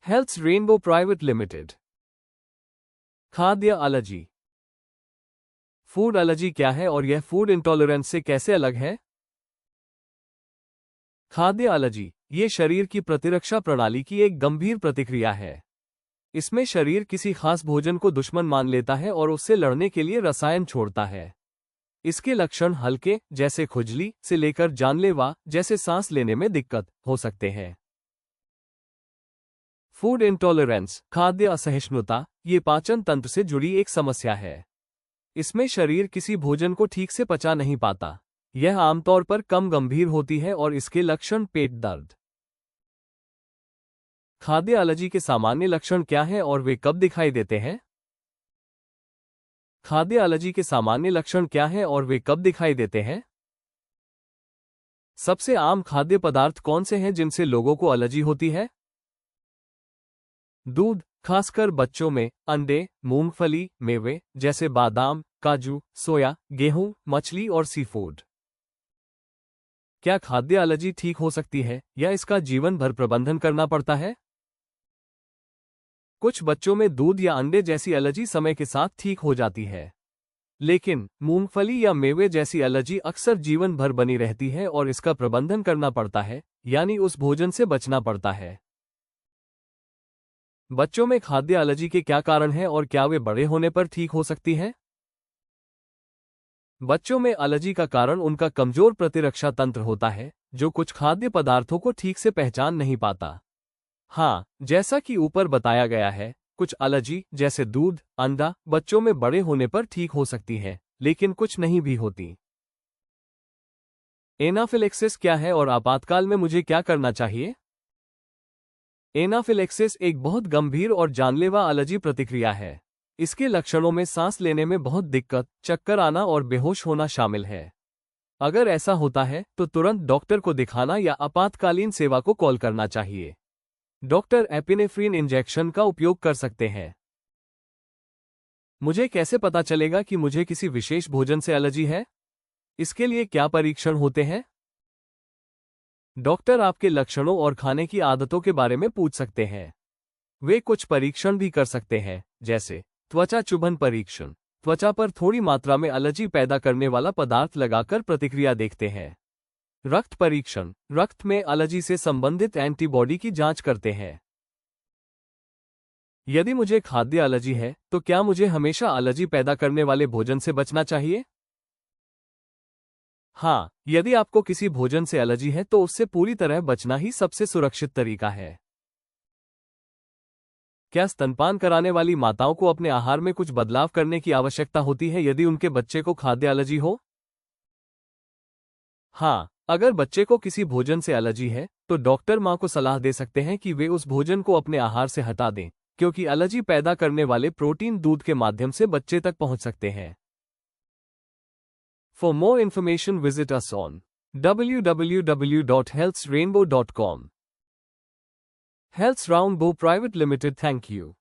Health rainbow private limited. खाद्य allergy. Food allergy क्या है और यह फूड इंटॉलरेंस से कैसे अलग है? खाद्य एलर्जी ये शरीर की प्रतिरक्षा प्रणाली की एक गंभीर प्रतिक्रिया है। इसमें शरीर किसी खास भोजन को दुश्मन मान लेता है और उससे लड़ने के लिए रसायन छोड़ता है। इसके लक्षण हल्के जैसे खुजली से लेकर जानलेवा जैसे सांस लेने में दिक्कत हो सकते हैं। फूड इंटॉलरेंस खाद्य असहिष्णुता ये पाचन तंत्र से जुड़ी एक समस्या है। इसमें शरीर किसी भोजन को ठीक से पचा नहीं पाता। यह आमतौर पर कम गंभीर होती है और इसके लक्षण पेट दर्द। खाद्य एलर्जी के सामान्य लक्षण क्या हैं और वे कब दिखाई देते हैं? खाद्य एलर्जी के सामान्य लक्षण क्या हैं और वे कब दिखाई देते हैं? सबसे आम खाद्य पदार्थ कौन से हैं जिनसे लोगों को एलर्जी होती है? दूध, खासकर बच्चों में, अंडे, मूंगफली, मेवे जैसे बादाम, काजू, सोया, गेहूं, मछली और सी फूड। क्या खाद्य एलर्जी ठीक हो सकती है या इसका जीवन भर प्रबंधन करना पड़ता है? कुछ बच्चों में दूध या अंडे जैसी एलर्जी समय के साथ ठीक हो जाती है, लेकिन मूंगफली या मेवे जैसी एलर्जी अक्सर जीवन भर बनी रहती है और इसका प्रबंधन करना पड़ता है, यानी उस भोजन से बचना पड़ता है। बच्चों में खाद्य एलर्जी के क्या कारण हैं और क्या वे बड़े होने पर ठीक हो सकती हैं? बच्चों में एलर्जी का कारण उनका कमजोर प्रतिरक्षा तंत्र होता है, जो कुछ खाद्य पदार्थों को ठीक से पहचान नहीं पाता। हाँ, जैसा कि ऊपर बताया गया है, कुछ एलर्जी जैसे दूध, अंडा बच्चों में बड़े होने पर ठीक हो सकती है, लेकिन कुछ नहीं भी होती। एनाफिलेक्सिस क्या है और आपातकाल में मुझे क्या करना चाहिए? एनाफिलेक्सिस एक बहुत गंभीर और जानलेवा एलर्जी प्रतिक्रिया है। इसके लक्षणों में सांस लेने में बहुत दिक्कत, चक्कर आना और बेहोश होना शामिल है। अगर ऐसा होता है तो तुरंत डॉक्टर को दिखाना या आपातकालीन सेवा को कॉल करना चाहिए। डॉक्टर एपिनेफ्रिन इंजेक्शन का उपयोग कर सकते हैं। मुझे कैसे पता चलेगा कि मुझे किसी विशेष भोजन से एलर्जी है? इसके लिए क्या परीक्षण होते हैं? डॉक्टर आपके लक्षणों और खाने की आदतों के बारे में पूछ सकते हैं। वे कुछ परीक्षण भी कर सकते हैं, जैसे त्वचा चुभन परीक्षण। त्वचा पर थोड़ी मात्रा में एलर्जी पैदा करने वाला पदार्थ लगाकर प्रतिक्रिया देखते हैं। रक्त परीक्षण, रक्त में एलर्जी से संबंधित एंटीबॉडी की जांच करते हैं। यदि मुझे खाद्य एलर्जी है, तो क्या मुझे हमेशा एलर्जी पैदा करने वाले भोजन से बचना चाहिए? हाँ, यदि आपको किसी भोजन से एलर्जी है तो उससे पूरी तरह बचना ही सबसे सुरक्षित तरीका है। क्या स्तनपान कराने वाली माताओं को अपने आहार में कुछ बदलाव करने की आवश्यकता होती है यदि उनके बच्चे को खाद्य एलर्जी हो? हाँ, अगर बच्चे को किसी भोजन से एलर्जी है, तो डॉक्टर मां को सलाह दे सकते हैं कि वे उस भोजन को अपने आहार से हटा दें, क्योंकि एलर्जी पैदा करने वाले प्रोटीन दूध के माध्यम से बच्चे तक पहुंच सकते हैं। For more information, visit us on www.healthrainbow.com. Health Rainbow Private Limited. Thank you.